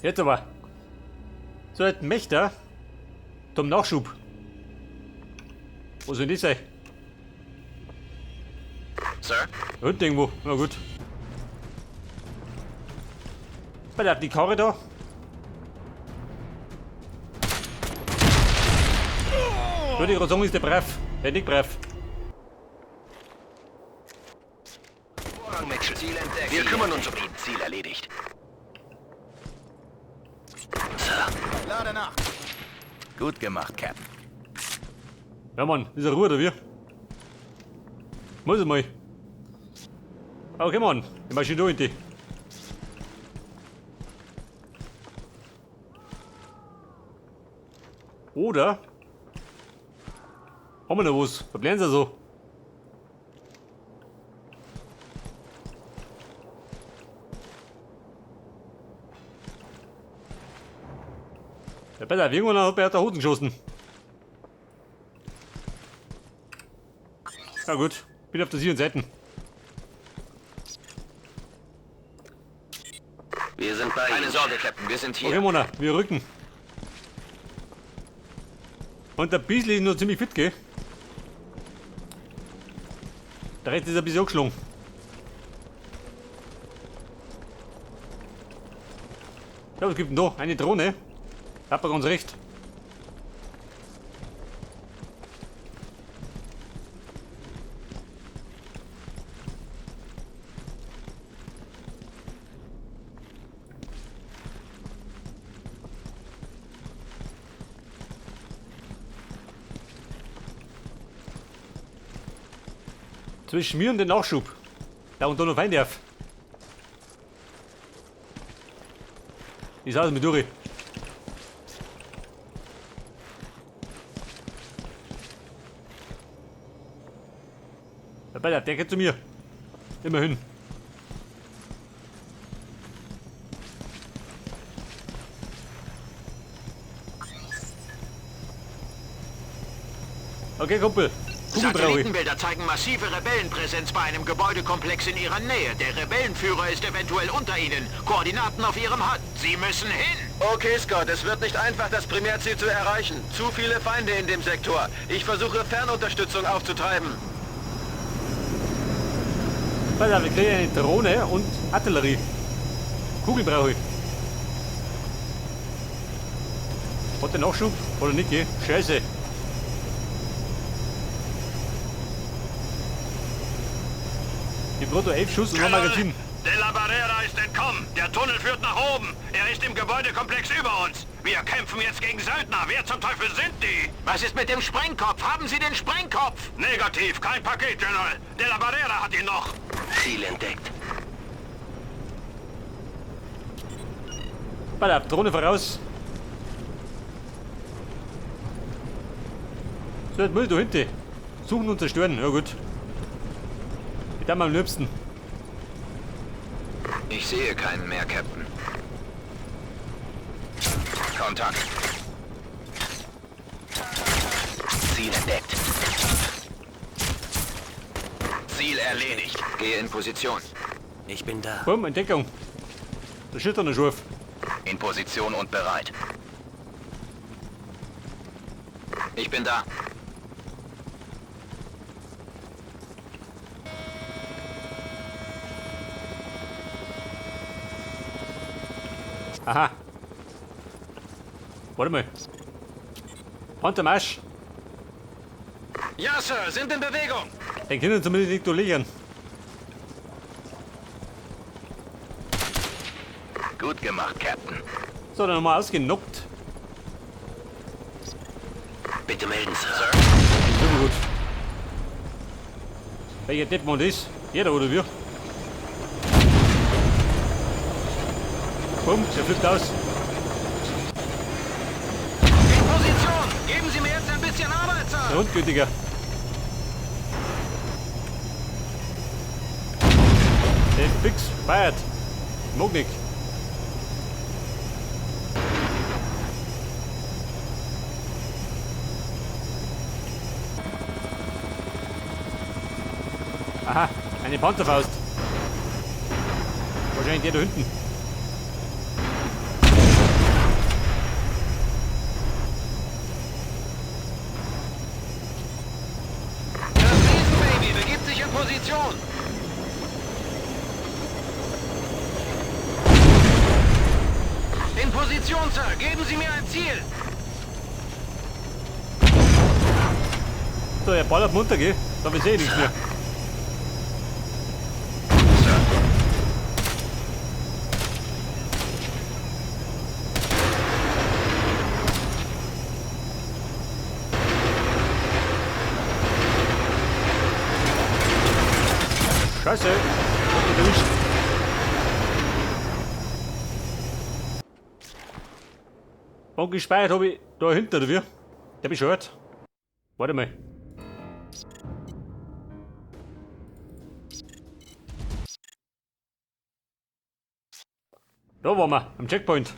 Jetzt aber. So, ein Mächter. Zum Nachschub. Wo sind die sein? Sir? Unten irgendwo. Na gut. Bei der hat die Karre da. Würde ich gerade sagen, ist der brav. Der nicht brav. Ziel entdeckt. Wir kümmern uns um ihn. Ziel erledigt. Sir. Lade nach. Gut gemacht, Captain. Ja, Mann, ist er Ruhe oder wie? Muss er mal. Okay, Mann, ich mach schon da hinten. Oder? Haben wir noch was? Was bleiben sie so? Ja, besser, irgendwann hat er aus der Hosen geschossen. Ja gut, bin auf der sicheren Seite. Wir sind bei Keine Sorge, Captain, wir sind hier. Okay, Mona, wir rücken. Und der Beasley ist noch ziemlich fit, gell? Der Rest ist ein bisschen angeschlagen. Ja, was gibt denn da? Eine Drohne? Hat man ganz recht. Zwischen mir und den Nachschub. Da und da noch Feinde auf. Ist alles mit durch. Der geht zu mir. Immerhin. Okay, Kumpel. Kugel brauche ich. Satellitenbilder zeigen massive Rebellenpräsenz bei einem Gebäudekomplex in ihrer Nähe. Der Rebellenführer ist eventuell unter ihnen. Koordinaten auf ihrem HUD. Sie müssen hin. Okay, Scott, es wird nicht einfach, das Primärziel zu erreichen. Zu viele Feinde in dem Sektor. Ich versuche, Fernunterstützung aufzutreiben. Wir kriegen eine Drohne und Artillerie. Kugel brauche ich. Hat der Nachschub? Oder nicht, gell? Scheiße. Ich brauche da 11 Schuss und ein Magazin. De la Barrera ist entkommen. Der Tunnel führt nach oben. Er ist im Gebäudekomplex über uns. Wir kämpfen jetzt gegen Söldner. Wer zum Teufel sind die? Was ist mit dem Sprengkopf? Haben Sie den Sprengkopf? Negativ, kein Paket, General. De la Barrera hat ihn noch. Ziel entdeckt. Bei der Drohne voraus. So, jetzt muss ich da hinten. Suchen und zerstören. Ja gut. Ich darf mal am liebsten. Ich sehe keinen mehr, Captain. Kontakt. Ziel entdeckt. Ziel erledigt. Gehe in Position. Ich bin da. Bumm, Entdeckung. Der schütternde Schurf. In Position und bereit. Ich bin da. Aha. Warte mal. Hand am Arsch. Ja, Sir, sind in Bewegung. Den können zumindest nicht durchliegen. Gut gemacht, Captain. So, dann nochmal ausgenockt. Bitte melden, Sir. Sehr gut. Welcher Deadmond ist? Jeder oder wir? Bumm, der flippt aus. In Position. Geben Sie mir jetzt ein bisschen Arbeit, Sir. Der Hundgütiger. Der ist fix, feiert. Mag nicht. Aha, eine Panzerfaust. Wahrscheinlich der da hinten. Position, Sir. Geben Sie mir ein Ziel. So, er ballert munter, gell? Da habe ich eh nichts mehr. Scheiße. Hab mich erwischt. Und gespeichert habe ich da hinten, oder wie? Der hab ich schon gehört. Warte mal. Da waren wir, am Checkpoint.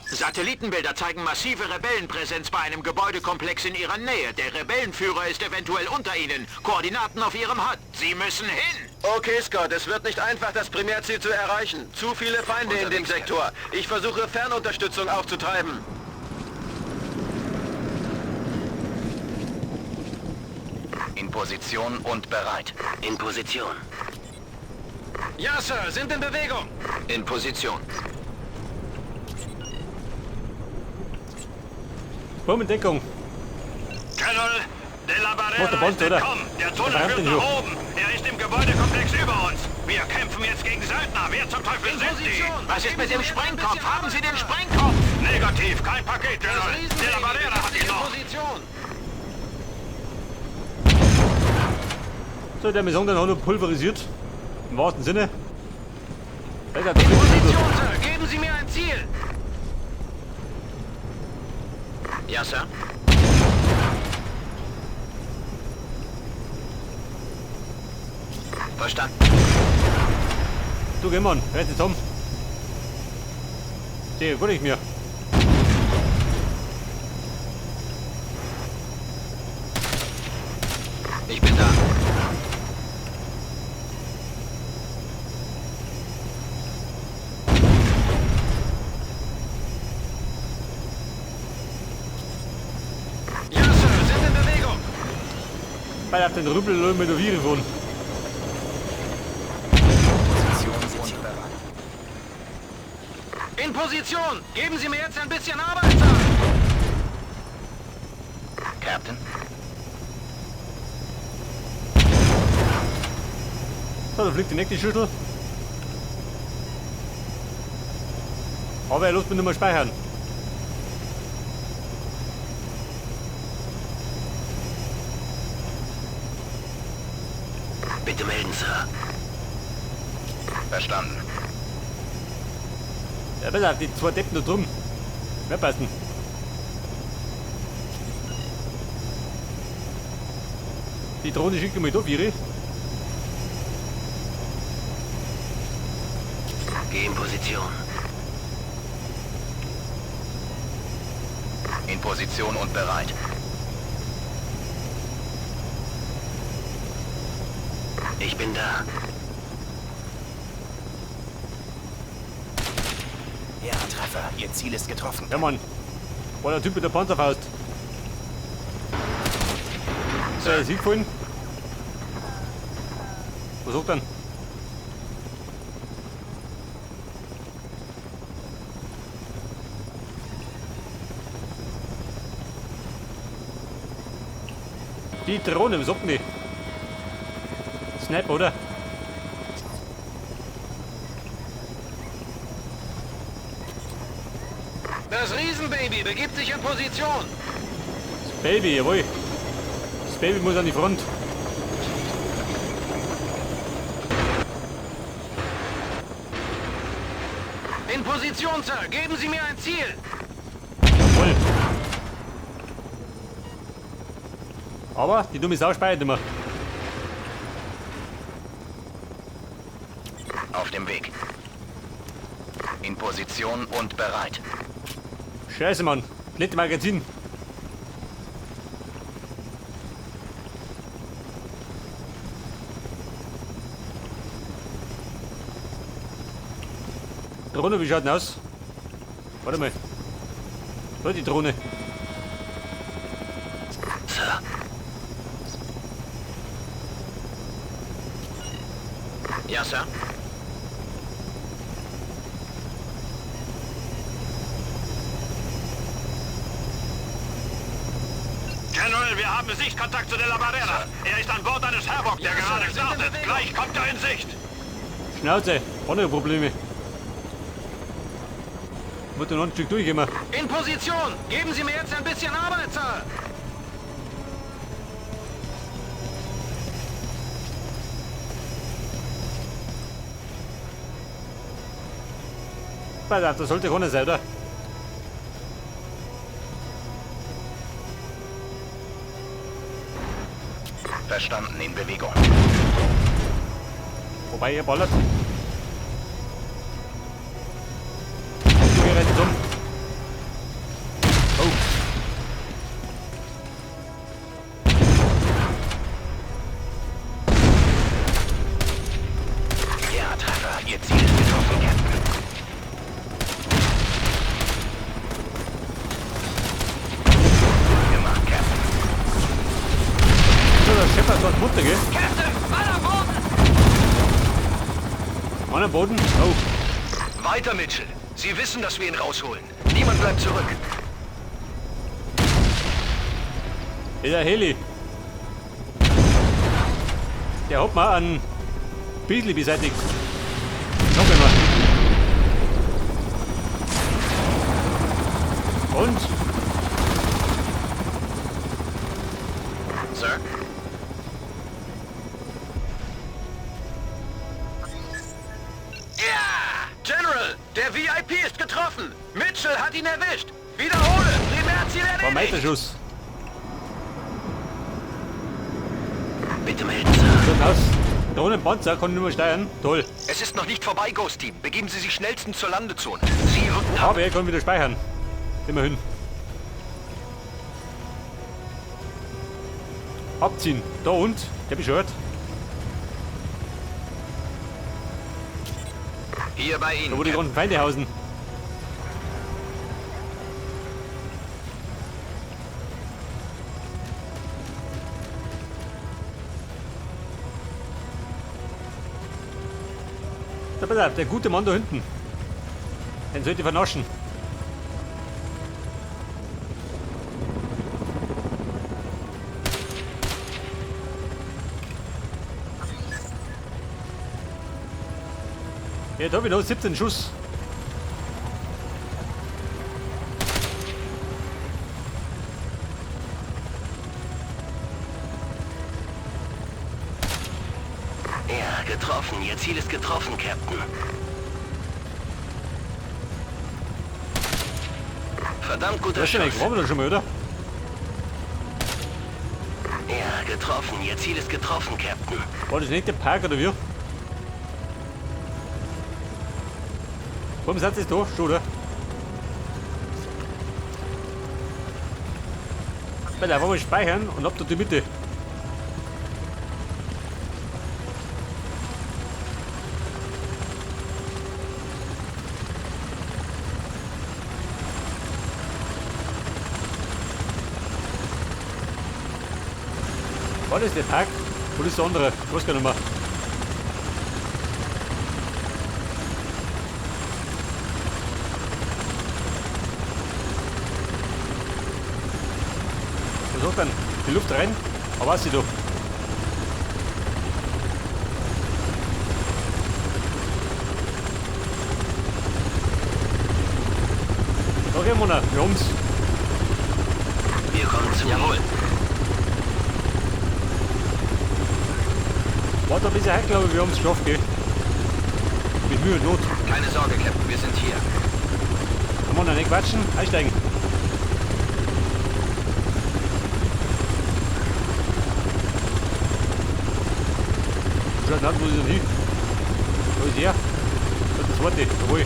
Satellitenbilder zeigen massive Rebellenpräsenz bei einem Gebäudekomplex in ihrer Nähe. Der Rebellenführer ist eventuell unter ihnen. Koordinaten auf ihrem HUD. Sie müssen hin. Okay, Scott, es wird nicht einfach, das Primärziel zu erreichen. Zu viele Feinde in dem Sektor. Ich versuche, Fernunterstützung aufzutreiben. In Position und bereit. In Position. Ja, Sir, sind in Bewegung. In Position. Bombendeckung. Colonel de la Macht der Barrera Bond, ist oder? entkommen. Der Tunnel Der führt verhaftet nach ihn oben. Er ist im Gebäudekomplex über uns. Wir kämpfen jetzt gegen Söldner. Wer zum Teufel In sind Position. die? Was ist mit dem Geben Sie mir ein Sprengkopf? bisschen Haben Sie den Arbeit, Sir. Sprengkopf? Negativ, kein Paket, Das Colonel. De la Riesenbaby Barrera hat befindet sich ihn in noch. Position. So, der Maison dann auch noch pulverisiert. Im wahrsten Sinne. Da ist er, In Position, Sir. Geben Sie mir ein Ziel. Ja, Sir. Verstanden. Du geh mal, rette Tom. Sehr gut ich mir. Ich bin da. Ja, Sir, sind in Bewegung. Bei auf den Rüppel mit der Viren von. In Position. Geben Sie mir jetzt ein bisschen Arbeit, Sir. Captain. So, da fliegt die nächste Schüssel. Aber er lässt mich nicht mehr speichern. Bitte melden, Sir. Verstanden. Ja, besser, die zwei Deppen da drum. Mehr passen. Die Drohne schickt mich da, Viri. Geh in Position. In Position und bereit. Ich bin da. Ja, Treffer. Ihr Ziel ist getroffen. Ja, Mann. War der Typ mit der Panzerfaust. So, er sieht vorhin. Was sagt dann? Die Drohne, was sagt denn die? Snap, oder? Das Riesenbaby begibt sich in Position. Das Baby, jawohl. Das Baby muss an die Front. In Position, Sir. Geben Sie mir ein Ziel. Jawohl. Aber die dumme Sau speichert immer. Auf dem Weg. In Position und bereit. Scheiße, Mann. Nicht Magazin. Drohne, wie schaut denn aus? Warte mal. Da die Drohne. Sir. Ja, Sir. General, wir haben Sichtkontakt zu De La Barrera. Er ist an Bord eines Havoc, der Ja, Sir, gerade sind in startet. Bewegung. Gleich kommt er in Sicht. Schnauze, andere Probleme. Wird noch ein Stück durchgehen. In Position! Geben Sie mir jetzt ein bisschen Arbeit, Sir! Verdammt, das sollte keiner sein, oder? Verstanden, in Bewegung. Wobei, ihr ballert. Wir rennen um. Oh. Ja, Treffer. Ihr Ziel ist getroffen, Captain. Gemacht, Captain. So, der Shepard dort runter, gell? Captain, Mann am Boden! Mann am Boden. Oh. Weiter, Mitchell. Sie wissen, dass wir ihn rausholen. Niemand bleibt zurück. Der Heli. Der hat mal an Beasley beseitigt. Noch einmal. Und? Sir? Ja! General, der VIP ist getroffen. Mitchell hat ihn erwischt. Wiederhole, Primärziel War erledigt. Meiterschuss. Bitte melden, Sir. So aus. Da unten im Panzer kann ich nicht mehr steuern. Toll. Es ist noch nicht vorbei, Ghost Team. Begeben Sie sich schnellstens zur Landezone. Sie rücken ab. Aber er kann wieder speichern. Immerhin. Abziehen. Da und. Der bescheuert. Hier bei Ihnen. Da wo die ganzen Feinde hausen. Da pass auf, der gute Mann da hinten. Den sollte ich vernaschen. Jetzt habe ich noch 17 Schuss. Ja, getroffen. Ihr Ziel ist getroffen, Captain. Verdammt guter Das ist ja nicht Schuss. gekommen da schon mal, oder? Ja, getroffen. Ihr Ziel ist getroffen, Captain. War das nicht der Park oder wie? Warum sind sie da? Schon, oder? Weil einfach mal speichern und ab da die Mitte. War das der Park? Wo ist der andere? Ich weiß gar nicht mehr. Was sagt dann? Die Luft rein? Aber was sie doch? Okay, Mona, wir haben's. Wir kommen zu. Jawohl. Warte ein bisschen her, glaube ich, wir haben's geschafft, gell? Mit Mühe und Not. Keine Sorge, Captain. Wir sind hier. Kann man da nicht quatschen? Einsteigen. Schaut nicht, wo ist er hin? Wo ist er? Das ist das Wort, jawohl.